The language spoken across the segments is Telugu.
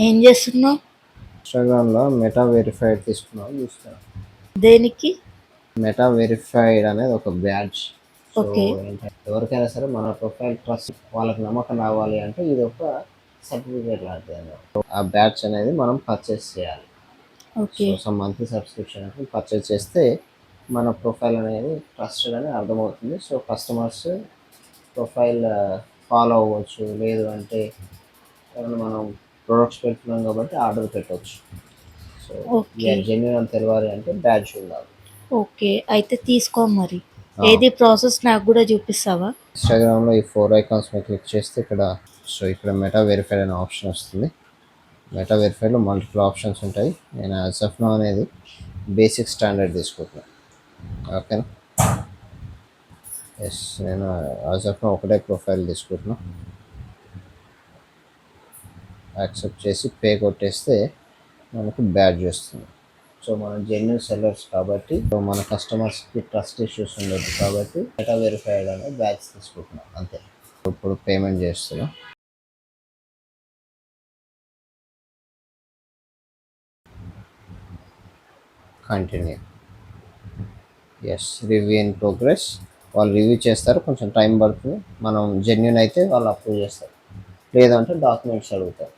ఏం చేస్తున్నావు? ఇన్‌స్టాగ్రామ్‌లో మెటా వెరిఫైడ్ తీసుకున్నాను చూస్తున్నా. దేనికి? మెటా వెరిఫైడ్ అనేది ఒక బ్యాడ్జ్. So, okay. ఏంటంటే ఎవరికైనా సరే మన ప్రొఫైల్ ట్రస్ట్ వాళ్ళకి నమ్మకం రావాలి అంటే ఇదొక సర్టిఫికేట్ లాంటిదన్నమాట. ఆ బ్యాడ్జ్ అనేది మనం పర్చేస్ చేయాలి. Okay. So, some monthly subscription అంటే పర్చేస్ చేస్తే మన ప్రొఫైల్ అనేది ట్రస్టెడ్ అని అర్థమవుతుంది. సో, కస్టమర్స్ ప్రొఫైల్ ఫాలో అవ్వచ్చు. లేదు అంటే ఏమన్నా మనం ప్రొడక్ట్స్ పెడుతున్నాం కాబట్టి ఆర్డర్ పెట్టొచ్చు. So, okay. జెన్యూన్ అని తెలవాలి అంటే బ్యాడ్జ్ ఉండాలి. ఓకే. అయితే తీసుకో మరి. ఆ, ఏది ప్రాసెస్ నాకు కూడా చూపిస్తావా? ఇన్‌స్టాగ్రామ్‌లో ఈ 4 ఐకాన్స్ మీద క్లిక్ చేస్తే ఇక్కడ మెటా వెరిఫైడ్ అనే ఆప్షన్ వస్తుంది. మెటా వెరిఫైడ్‌లో మల్టిపుల్ ఆప్షన్స్ ఉంటాయి. నేను యాజ్ ఆఫ్ నౌ అనేది బేసిక్ స్టాండర్డ్ తీసుకుంటున్నాను. ఓకేనా? ఎస్, నేను యాజ్ ఆఫ్ నౌ ఒకటే ప్రొఫైల్ తీసుకుంటున్నాను. యాక్సెప్ట్ చేసి పే కొట్టేస్తే మనకు బ్యాడ్జ్ వస్తుంది. సో మనం జెన్యున్ సెల్లర్స్ కాబట్టి సో మన కస్టమర్స్కి ట్రస్ట్ ఇష్యూస్ ఉండదు కాబట్టి మెటా వెరిఫైడ్ అనే బ్యాడ్జ్ తీసుకుంటున్నాం అంతే. ఇప్పుడు పేమెంట్ చేస్తున్నాం. Continue. Yes, review in progress. వాళ్ళు రివ్యూ చేస్తారు, కొంచెం టైం పడుతుంది. మనం జెన్యున్ అయితే వాళ్ళు అప్రూవ్ చేస్తారు, లేదంటే డాక్యుమెంట్స్ అడుగుతారు.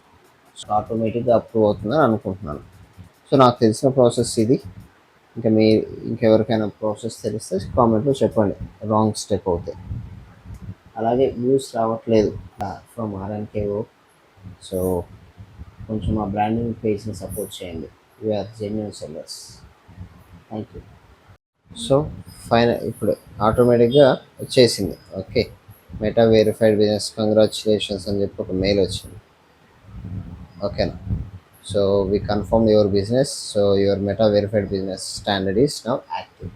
సో ఆటోమేటిక్గా అప్రూవ్ అవుతుందని అనుకుంటున్నాను. సో నాకు తెలిసిన ప్రాసెస్ ఇది. ఇంకెవరికైనా ప్రాసెస్ తెలిస్తే కామెంట్లో చెప్పండి, రాంగ్ స్టెప్ అవుతాయి. అలాగే వ్యూస్ రావట్లేదు ఫ్రమ్ ఆర్ఎన్కేఓ. సో కొంచెం మా బ్రాండింగ్ పేజ్ని సపోర్ట్ చేయండి. We are genuine sellers. Thank you. So final ఇప్పుడు ఆటోమేటిక్గా వచ్చేసింది. Okay, Meta verified business congratulations అని చెప్పి ఒక మెయిల్ వచ్చింది. ఓకేనా? So we confirm your business. So your Meta verified business standard is now active.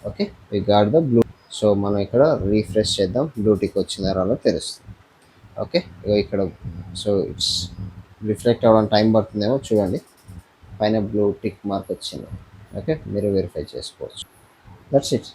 Okay, we got the blue. So మనం ఇక్కడ రీఫ్రెష్ చేద్దాం, బ్లూ టిక్ వచ్చిందా రాలో తెలుస్తుంది. ఓకే, ఇక్కడ సో ఇట్స్ రిఫ్లెక్ట్ అవ్వడానికి టైం పడుతుందేమో చూడండి. పైన బ్లూ టిక్ మార్క్ వచ్చింది. ఓకే, మీరు వెరిఫై చేసుకోవచ్చు. That's it.